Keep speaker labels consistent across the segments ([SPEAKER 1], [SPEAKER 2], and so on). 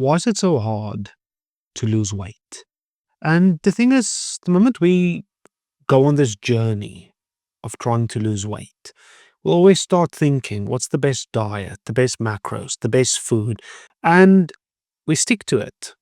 [SPEAKER 1] why is it so hard to lose weight? And the thing is, the moment we go on this journey of trying to lose weight, we'll always start thinking, what's the best diet, the best macros, the best food? And we stick to it.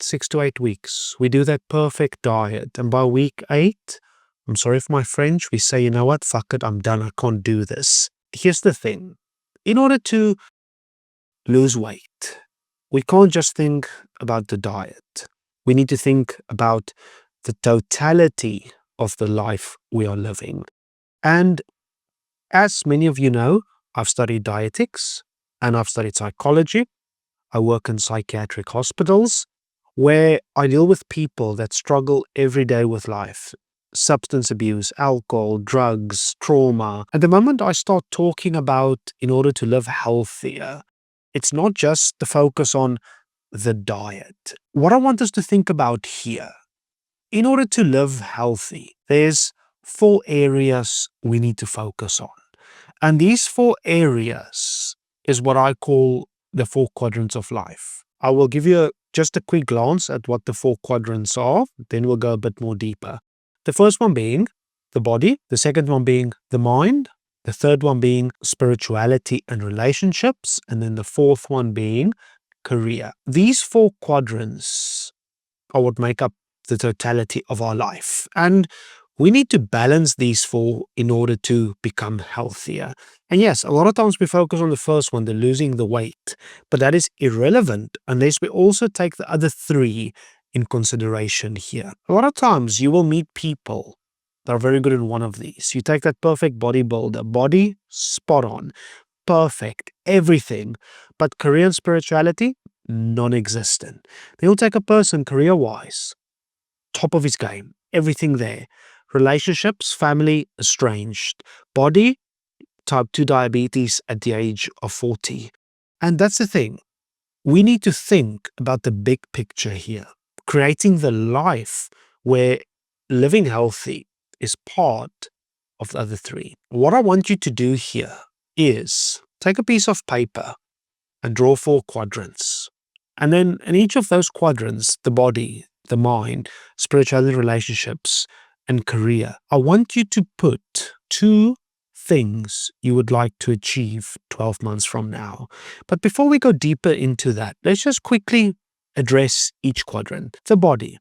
[SPEAKER 1] 6 to 8 weeks. We do that perfect diet. And by week 8, I'm sorry for my French, we say, you know what, fuck it, I'm done, I can't do this. Here's the thing. In order to lose weight, we can't just think about the diet. We need to think about the totality of the life we are living. And as many of you know, I've studied dietetics and I've studied psychology. I work in psychiatric hospitals where I deal with people that struggle every day with life. Substance abuse, alcohol, drugs, trauma. At the moment I start talking about in order to live healthier, it's not just the focus on the diet. What I want us to think about here, in order to live healthy, there's 4 areas we need to focus on. And these 4 areas is what I call the 4 quadrants of life. I will give you just a quick glance at what the 4 quadrants are, then we'll go a bit more deeper. The first one being the body, the second one being the mind, the third one being spirituality and relationships, and then the fourth one being career. These 4 quadrants are what make up the totality of our life. And we need to balance these 4 in order to become healthier. And yes, a lot of times we focus on the first one, the losing the weight, but that is irrelevant unless we also take the other 3 in consideration here. A lot of times you will meet people that are very good in one of these. You take that perfect bodybuilder, body spot on, perfect, everything, but career and spirituality, non-existent. Then you'll take a person career-wise, top of his game, everything there. Relationships, family, estranged. Body, type 2 diabetes at the age of 40. And that's the thing. We need to think about the big picture here, creating the life where living healthy is part of the other 3. What I want you to do here is take a piece of paper and draw 4 quadrants. And then in each of those quadrants, the body, the mind, spirituality, relationships, and career, I want you to put 2 things you would like to achieve 12 months from now. But before we go deeper into that, let's just quickly address each quadrant. The body.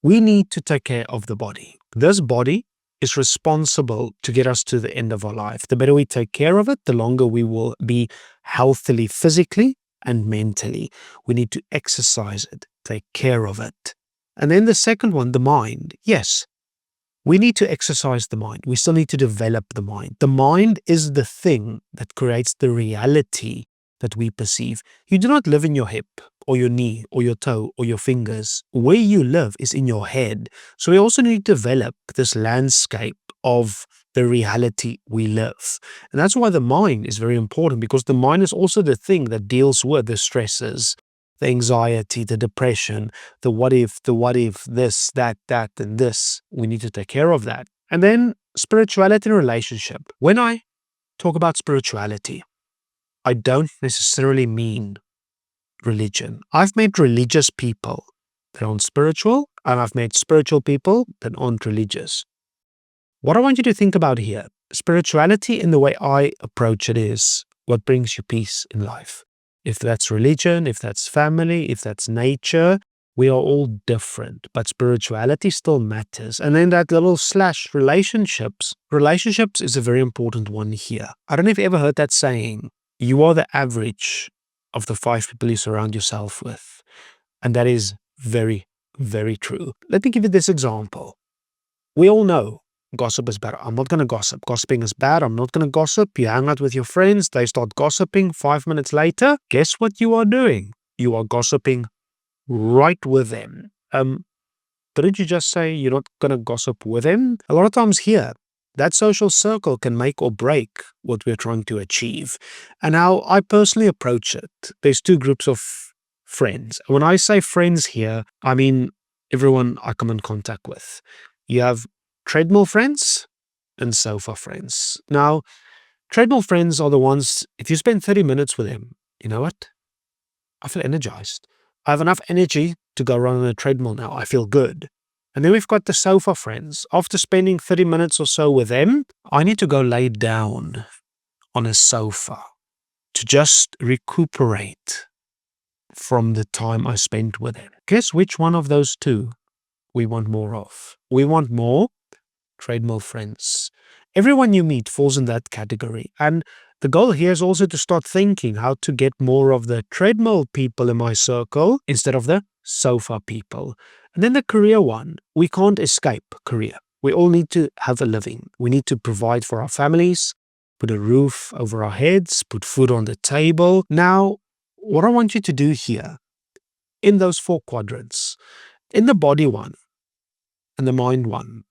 [SPEAKER 1] We need to take care of the body. This body is responsible to get us to the end of our life. The better we take care of it, the longer we will be healthily physically and mentally. We need to exercise it, take care of it. And then the second one, the mind. Yes, we need to exercise the mind. We still need to develop the mind. The mind is the thing that creates the reality that we perceive. You do not live in your hip or your knee or your toe or your fingers. Where you live is in your head. So we also need to develop this landscape of the reality we live. And that's why the mind is very important, because the mind is also the thing that deals with the stresses, the anxiety, the depression, the what if, this, that, and this. We need to take care of that. And then spirituality and relationship. When I talk about spirituality, I don't necessarily mean religion. I've met religious people that aren't spiritual, and I've met spiritual people that aren't religious. What I want you to think about here, spirituality in the way I approach it is what brings you peace in life. If that's religion, if that's family, if that's nature, we are all different, but spirituality still matters. And then that little slash relationships. Relationships is a very important one here. I don't know if you ever heard that saying, you are the average of the 5 people you surround yourself with. And that is very, very true. Let me give you this example. We all know gossip is bad. I'm not going to gossip. Gossiping is bad. I'm not going to gossip. You hang out with your friends. They start gossiping. 5 minutes later, guess what you are doing? You are gossiping right with them. Didn't you just say you're not going to gossip with them? A lot of times here, that social circle can make or break what we're trying to achieve. And how I personally approach it, there's 2 groups of friends. When I say friends here, I mean everyone I come in contact with. You have treadmill friends and sofa friends. Now, treadmill friends are the ones, if you spend 30 minutes with them, you know what? I feel energized. I have enough energy to go run on a treadmill now. I feel good. And then we've got the sofa friends. After spending 30 minutes or so with them, I need to go lay down on a sofa to just recuperate from the time I spent with them. Guess which one of those two we want more of? We want more treadmill friends. Everyone you meet falls in that category. And the goal here is also to start thinking how to get more of the treadmill people in my circle instead of the sofa people. And then the career one, we can't escape career. We all need to have a living. We need to provide for our families, put a roof over our heads, put food on the table. Now, what I want you to do here, in those 4 quadrants, in the body one, and the mind one,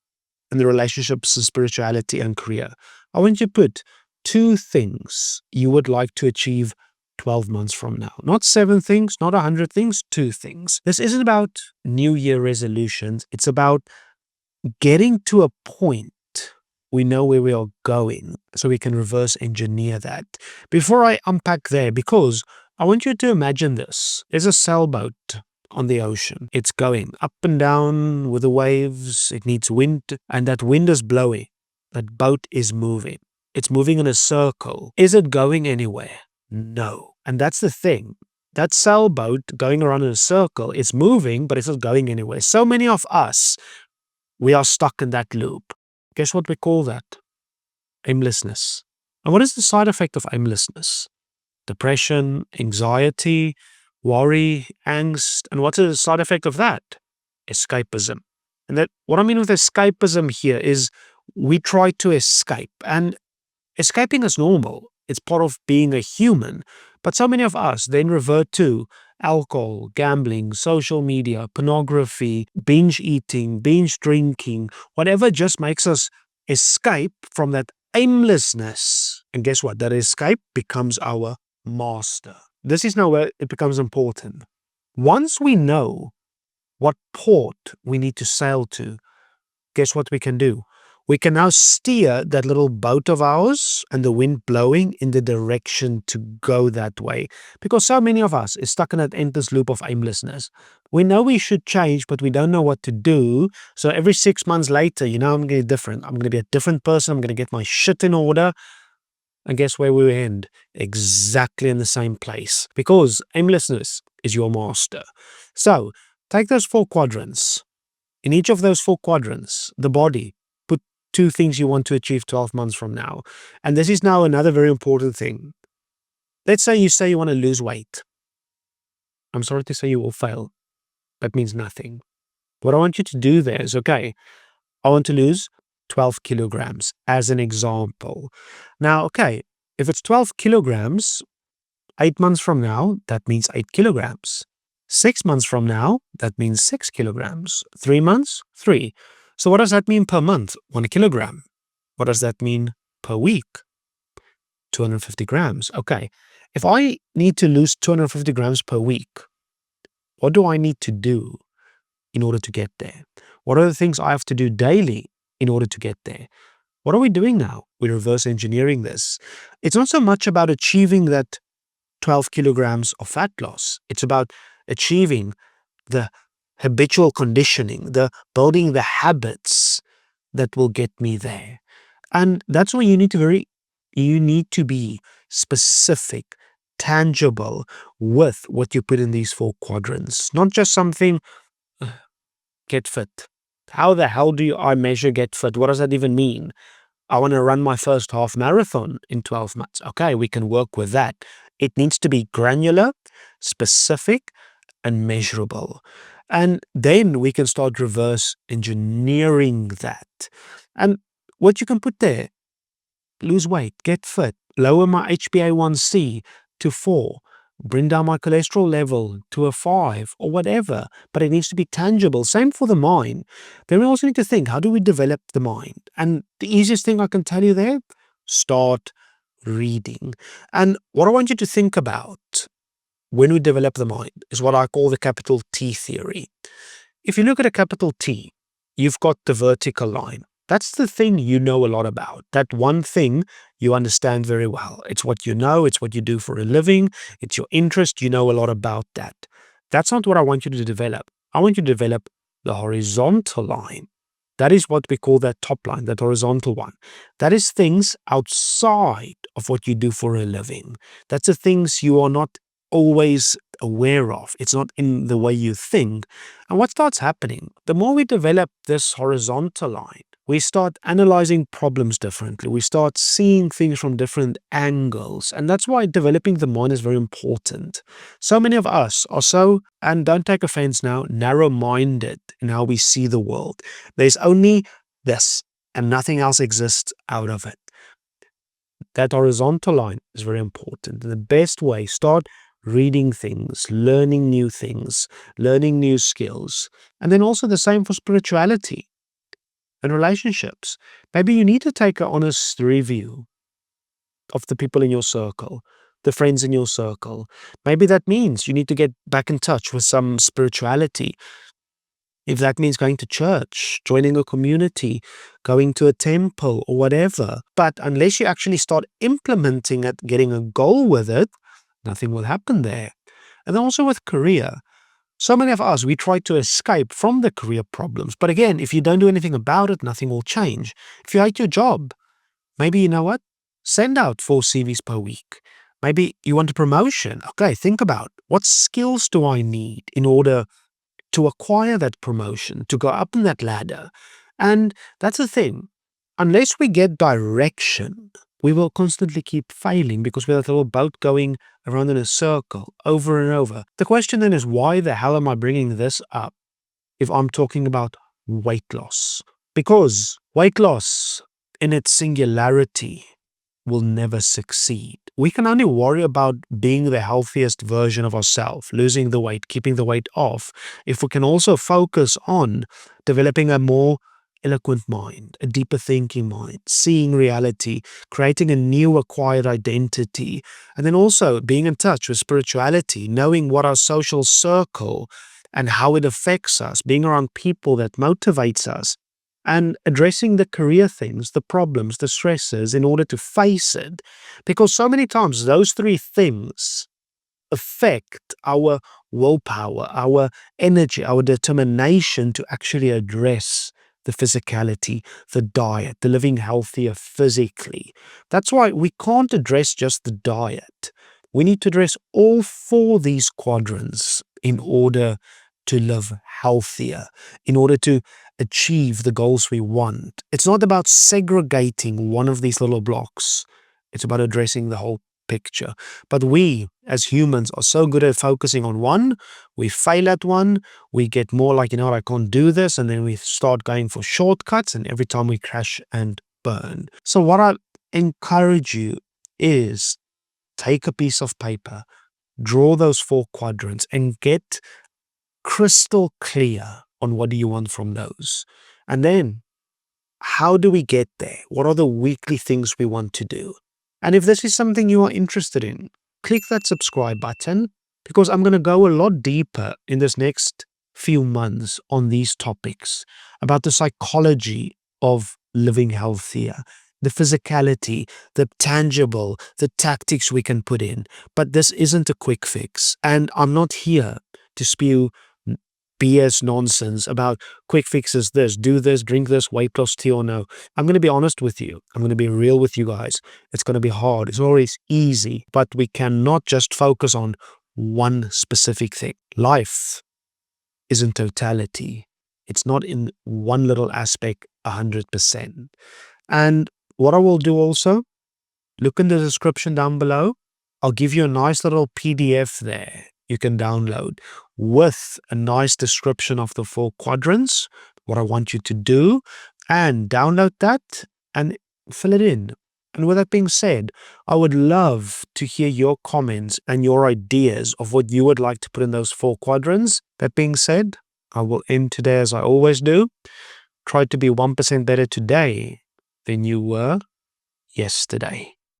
[SPEAKER 1] and the relationships, and spirituality, and career, I want you to put 2 things you would like to achieve 12 months from now. Not 7 things, not 100 things, 2 things. This isn't about New Year resolutions. It's about getting to a point we know where we are going so we can reverse engineer that. Before I unpack there, because I want you to imagine this. There's a sailboat on the ocean. It's going up and down with the waves. It needs wind, and that wind is blowing. That boat is moving. It's moving in a circle. Is it going anywhere? No. And that's the thing. That sailboat going around in a circle, it's moving, but it's not going anywhere. So many of us, we are stuck in that loop. Guess what we call that? Aimlessness. And what is the side effect of aimlessness? Depression, anxiety, worry, angst. And what's the side effect of that? Escapism. And that what I mean with escapism here is we try to escape. And escaping is normal. It's part of being a human. But so many of us then revert to alcohol, gambling, social media, pornography, binge eating, binge drinking, whatever just makes us escape from that aimlessness. And guess what? That escape becomes our master. This is now where it becomes important. Once we know what port we need to sail to, guess what we can do? We can now steer that little boat of ours and the wind blowing in the direction to go that way. Because so many of us is stuck in that endless loop of aimlessness. We know we should change, but we don't know what to do. So every 6 months later, I'm going to get different. I'm going to be a different person. I'm going to get my shit in order. And guess where we end? Exactly in the same place. Because aimlessness is your master. So take those 4 quadrants. In each of those 4 quadrants, the body, 2 things you want to achieve 12 months from now. And this is now another very important thing. Let's say you want to lose weight. I'm sorry to say you will fail. That means nothing. What I want you to do there is, okay, I want to lose 12 kilograms as an example. Now, okay, if it's 12 kilograms, 8 months from now, that means 8 kilograms. 6 months from now, that means 6 kilograms. 3 months, 3. So what does that mean per month? 1 kilogram. What does that mean per week? 250 grams. Okay. If I need to lose 250 grams per week, what do I need to do in order to get there? What are the things I have to do daily in order to get there? What are we doing now? We're reverse engineering this. It's not so much about achieving that 12 kilograms of fat loss. It's about achieving the habitual conditioning, the building the habits that will get me there. And that's why you need to be specific, tangible with what you put in these 4 quadrants. Not just something, get fit. How the hell do I measure get fit? What does that even mean? I want to run my first half marathon in 12 months. Okay, we can work with that. It needs to be granular, specific, and measurable. And then we can start reverse engineering that. And what you can put there, lose weight, get fit, lower my HbA1c to 4, bring down my cholesterol level to a 5 or whatever, but it needs to be tangible. Same for the mind. Then we also need to think, how do we develop the mind? And the easiest thing I can tell you there, start reading. And what I want you to think about when we develop the mind is what I call the capital T theory. If you look at a capital T, you've got the vertical line. That's the thing you know a lot about. That one thing you understand very well. It's what you know. It's what you do for a living. It's your interest. You know a lot about that. That's not what I want you to develop. I want you to develop the horizontal line. That is what we call that top line, that horizontal one. That is things outside of what you do for a living. That's the things you are not always aware of. It's not in the way you think. And what starts happening, the more we develop this horizontal line, we start analyzing problems differently. We start seeing things from different angles. And that's why developing the mind is very important. So many of us are so, and don't take offense now, narrow-minded in how we see the world. There's only this, and nothing else exists out of it. That horizontal line is very important. And the best way, start reading things, learning new things, learning new skills. And then also the same for spirituality and relationships. Maybe you need to take an honest review of the people in your circle, the friends in your circle. Maybe that means you need to get back in touch with some spirituality. If that means going to church, joining a community, going to a temple or whatever. But unless you actually start implementing it, getting a goal with it, nothing will happen there. And also with career. So many of us, we try to escape from the career problems. But again, if you don't do anything about it, nothing will change. If you hate your job, maybe you know what? Send out 4 CVs per week. Maybe you want a promotion. Okay, think about what skills do I need in order to acquire that promotion, to go up in that ladder. And that's the thing. Unless we get direction, we will constantly keep failing because we're that little boat going around in a circle over and over. The question then is, why the hell am I bringing this up if I'm talking about weight loss? Because weight loss in its singularity will never succeed. We can only worry about being the healthiest version of ourselves, losing the weight, keeping the weight off, if we can also focus on developing a more eloquent mind, a deeper thinking mind, seeing reality, creating a new acquired identity, and then also being in touch with spirituality, knowing what our social circle and how it affects us, being around people that motivates us, and addressing the career things, the problems, the stresses in order to face it. Because so many times those 3 things affect our willpower, our energy, our determination to actually address the physicality, the diet, the living healthier physically. That's why we can't address just the diet. We need to address all 4 these quadrants in order to live healthier, in order to achieve the goals we want. It's not about segregating one of these little blocks. It's about addressing the whole picture. But we, as humans, are so good at focusing on one, we fail at one, we get more like, you know, I can't do this, and then we start going for shortcuts, and every time we crash and burn. So what I encourage you is take a piece of paper, draw those 4 quadrants, and get crystal clear on what do you want from those. And then, how do we get there? What are the weekly things we want to do? And if this is something you are interested in, click that subscribe button, because I'm going to go a lot deeper in this next few months on these topics about the psychology of living healthier, the physicality, the tangible, the tactics we can put in. But this isn't a quick fix. And I'm not here to spew BS nonsense about quick fixes, this, do this, drink this, weight loss tea or no. I'm going to be honest with you. I'm going to be real with you guys. It's going to be hard. It's always easy, but we cannot just focus on one specific thing. Life is in totality. It's not in one little aspect 100%. And what I will do also, look in the description down below. I'll give you a nice little PDF there you can download with a nice description of the 4 quadrants, what I want you to do, and download that and fill it in. And with that being said, I would love to hear your comments and your ideas of what you would like to put in those 4 quadrants. That being said, I will end today as I always do. Try to be 1% better today than you were yesterday.